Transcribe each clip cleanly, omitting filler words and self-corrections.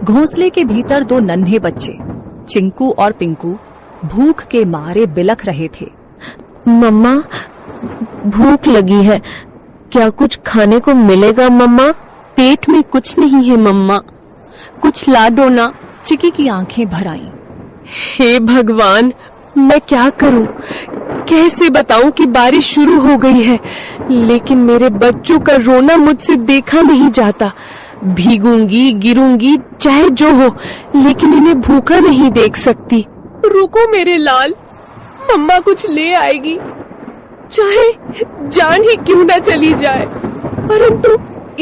घोंसले के भीतर दो नन्हे बच्चे चिंकू और पिंकू भूख के मारे बिलख रहे थे। मम्मा, भूख लगी है, क्या कुछ खाने को मिलेगा मम्मा? पेट में कुछ नहीं है मम्मा, कुछ ला दो ना। चिकी की आंखें भर आईं। हे भगवान, मैं क्या करूं? कैसे बताऊं कि बारिश शुरू हो गई है, लेकिन मेरे बच्चों का रोना मुझसे देखा नहीं जाता। भीगूंगी, गिरूंगी, चाहे जो हो, लेकिन इन्हें भूखा नहीं देख सकती। रुको मेरे लाल, मम्मा कुछ ले आएगी, चाहे जान ही क्यों ना चली जाए। परंतु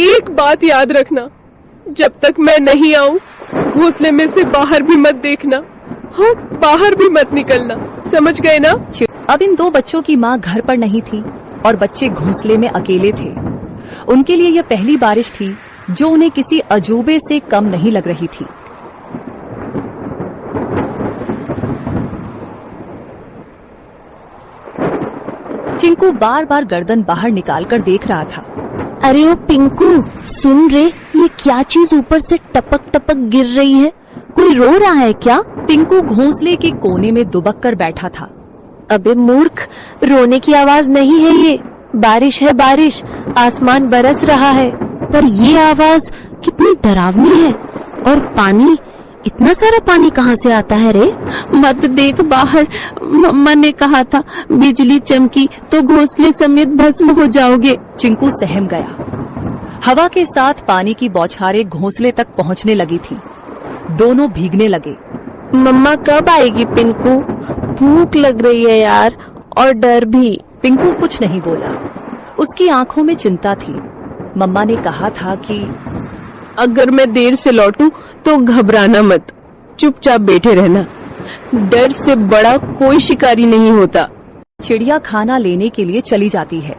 एक बात याद रखना, जब तक मैं नहीं आऊं, घोंसले में से बाहर भी मत देखना। हाँ, बाहर भी मत निकलना, समझ गए ना? अब इन दो बच्चों की माँ घर पर नहीं थी और बच्चे घोंसले में अकेले थे। उनके लिए यह पहली बारिश थी जो उन्हें किसी अजूबे से कम नहीं लग रही थी। चिंकू बार बार गर्दन बाहर निकालकर देख रहा था। अरे ओ पिंकू, सुन रे, ये क्या चीज ऊपर से टपक टपक गिर रही है? कोई रो रहा है क्या? पिंकू घोंसले के कोने में दुबक कर बैठा था। अबे मूर्ख, रोने की आवाज नहीं है ये, बारिश है बारिश, आसमान बरस रहा है। पर ये आवाज कितनी डरावनी है। और पानी, इतना सारा पानी कहाँ से आता है रे? मत देख बाहर, मम्मा ने कहा था बिजली चमकी तो घोंसले समेत भस्म हो जाओगे। चिंकू सहम गया। हवा के साथ पानी की बौछारें घोंसले तक पहुंचने लगी थी। दोनों भीगने लगे। मम्मा कब आएगी पिंकू? भूख लग रही है यार, और डर भी। पिंकू कुछ नहीं बोला। उसकी आंखों में चिंता थी। मम्मा ने कहा था कि अगर मैं देर से लौटूं तो घबराना मत, चुपचाप बैठे रहना। डर से बड़ा कोई शिकारी नहीं होता। चिड़िया खाना लेने के लिए चली जाती है।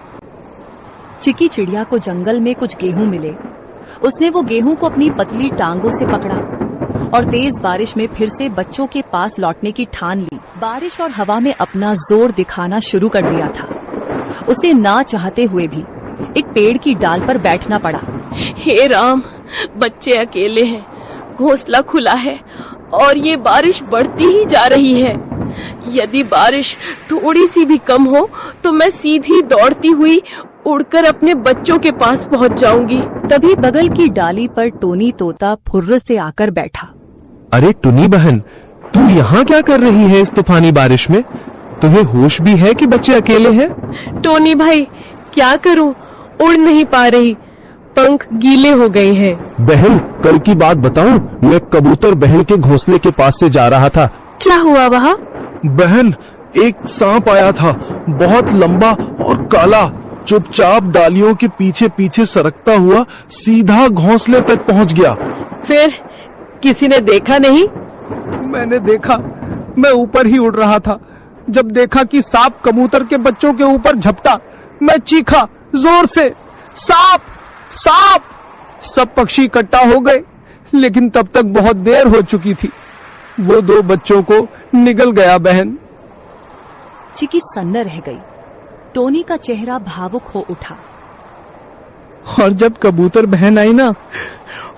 चिकी चिड़िया को जंगल में कुछ गेहूं मिले। उसने वो गेहूं को अपनी पतली टांगों से पकड़ा और तेज बारिश में फिर से बच्चों के पास लौटने की ठान ली। बारिश और हवा में अपना जोर दिखाना शुरू कर दिया था। उसे ना चाहते हुए भी एक पेड़ की डाल पर बैठना पड़ा। हे राम, बच्चे अकेले हैं, घोंसला खुला है और ये बारिश बढ़ती ही जा रही है। यदि बारिश थोड़ी सी भी कम हो तो मैं सीधी दौड़ती हुई उड़कर अपने बच्चों के पास पहुंच जाऊंगी। तभी बगल की डाली पर टोनी तोता फुर्र से आकर बैठा। अरे टुनी बहन, तू यहाँ क्या कर रही है इस तूफानी बारिश में? तुम्हें होश भी है कि बच्चे अकेले हैं? टोनी भाई, क्या करूं, उड़ नहीं पा रही, पंख गीले हो गए हैं। बहन, कल की बात बताऊं, मैं कबूतर बहन के घोंसले के पास से जा रहा था। क्या हुआ वहाँ? बहन, एक सांप आया था, बहुत लंबा और काला। चुपचाप डालियों के पीछे पीछे सरकता हुआ सीधा घोंसले तक पहुंच गया। फिर किसी ने देखा नहीं? मैंने देखा, मैं ऊपर ही उड़ रहा था। जब देखा कि सांप कबूतर के बच्चों के ऊपर झपटा, मैं चीखा जोर से, सांप सांप। सब पक्षी इकट्ठा हो गए, लेकिन तब तक बहुत देर हो चुकी थी। वो दो बच्चों को निगल गया बहन। चिकी सन्न रह गई। टोनी का चेहरा भावुक हो उठा। और जब कबूतर बहन आई ना,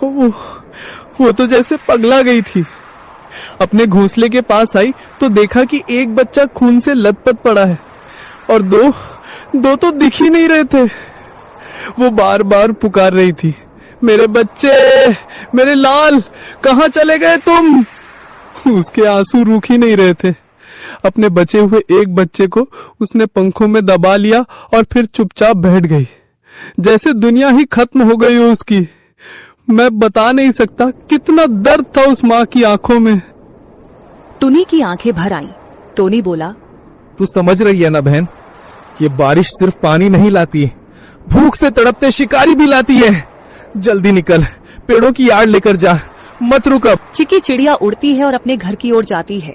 वो तो जैसे पगला गई थी। अपने घोंसले के पास आई तो देखा कि एक बच्चा खून से लथपथ पड़ा है और दो तो दिख ही नहीं रहे थे। वो बार बार पुकार रही थी, मेरे बच्चे, मेरे लाल, कहाँ चले गए तुम? उसके आंसू रुक ही नहीं रहे थे। अपने बचे हुए एक बच्चे को उसने पंखों में दबा लिया और फिर चुपचाप बैठ गई, जैसे दुनिया ही खत्म हो गई हो उसकी। मैं बता नहीं सकता कितना दर्द था उस माँ की आंखों में। टुनी की आंखें भर आईं। टोनी बोला, तू समझ रही है ना बहन, ये बारिश सिर्फ पानी नहीं लाती, भूख से तड़पते शिकारी भी लाती है। जल्दी निकल, पेड़ों की आड़ लेकर जा, मत रुक अब। चिकी चिड़िया उड़ती है और अपने घर की ओर जाती है।